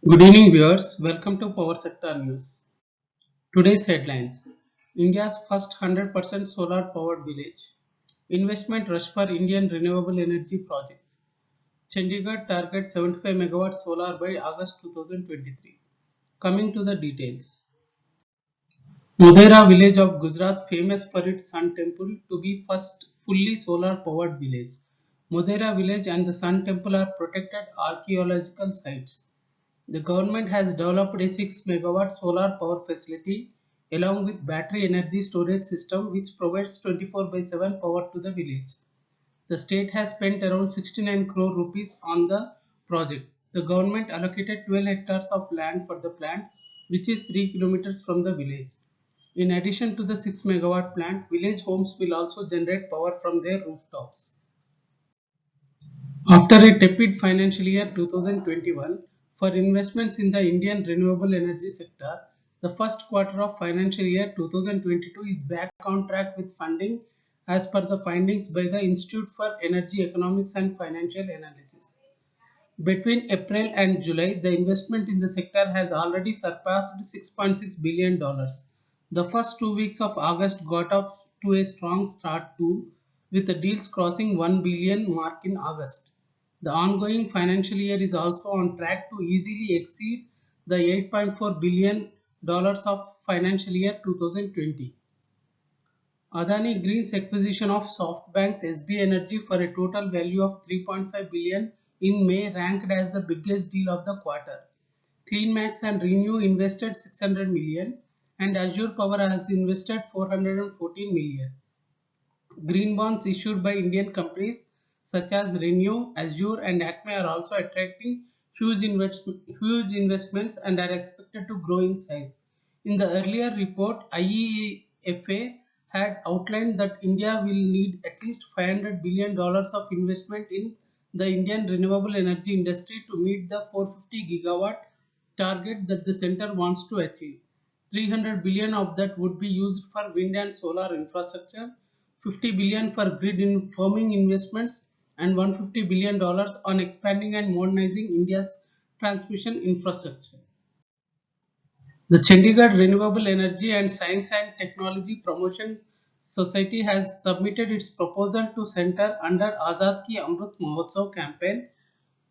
Good evening viewers, welcome to Power Sector News. Today's headlines: India's first 100% solar powered village. Investment rush for Indian renewable energy projects. Chandigarh targets 75 megawatt solar by August 2023. Coming to the details. Modhera village of Gujarat, famous for its sun temple, to be first fully solar powered village. Modhera village and the sun temple are protected archaeological sites. The government has developed a 6 megawatt solar power facility along with battery energy storage system which provides 24 by 7 power to the village. The state has spent around 69 crore rupees on the project. The government allocated 12 hectares of land for the plant, which is 3 kilometers from the village. In addition to the 6 megawatt plant, village homes will also generate power from their rooftops. After a tepid financial year 2021 for investments in the Indian renewable energy sector, the first quarter of financial year 2022 is back on track with funding as per the findings by the Institute for Energy Economics and Financial Analysis. Between April and July, the investment in the sector has already surpassed $6.6 billion. The first 2 weeks of August got off to a strong start too, with the deals crossing 1 billion mark in August. The ongoing financial year is also on track to easily exceed the $8.4 billion of financial year 2020. Adani Green's acquisition of SoftBank's SB Energy for a total value of 3.5 billion in May ranked as the biggest deal of the quarter. CleanMax and Renew invested 600 million and Azure Power has invested 414 million. Green bonds issued by Indian companies such as Renew, Azure and Acme are also attracting huge investments and are expected to grow in size. In the earlier report, IEFA had outlined that India will need at least $500 billion of investment in the Indian renewable energy industry to meet the 450 gigawatt target that the center wants to achieve. 300 billion of that would be used for wind and solar infrastructure, 50 billion for grid firming investments and $150 billion on expanding and modernizing India's transmission infrastructure. The Chandigarh Renewable Energy and Science and Technology Promotion Society has submitted its proposal to center under Azad Ki Amrit Mahotsav campaign.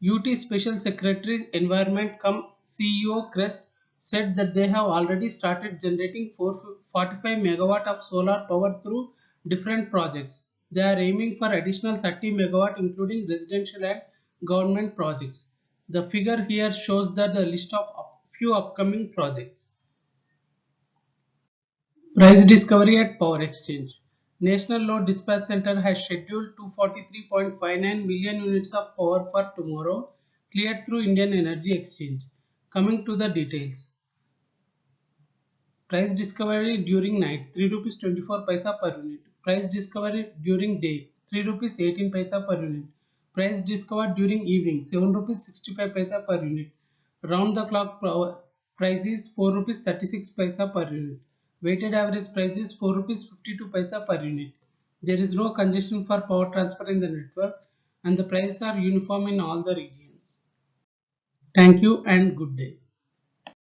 UT Special Secretary Environment cum CEO Crest said that they have already started generating 45 megawatt of solar power through different projects. They are aiming for additional 30 megawatt including residential and government projects. The figure here shows the list of few upcoming projects. Price discovery at Power Exchange. National Load Dispatch Center has scheduled 243.59 million units of power for tomorrow, cleared through Indian Energy Exchange. Coming to the details. Price discovery during night 3 rupees 24 paisa per unit. Price discovery during day 3 rupees 18 paisa per unit. Price discovered during evening 7 rupees 65 paisa per unit. Round the clock price is 4 rupees 36 paisa per unit. Weighted average price is 4 rupees 52 paisa per unit. There is no congestion for power transfer in the network and the prices are uniform in all the regions. Thank you and good day.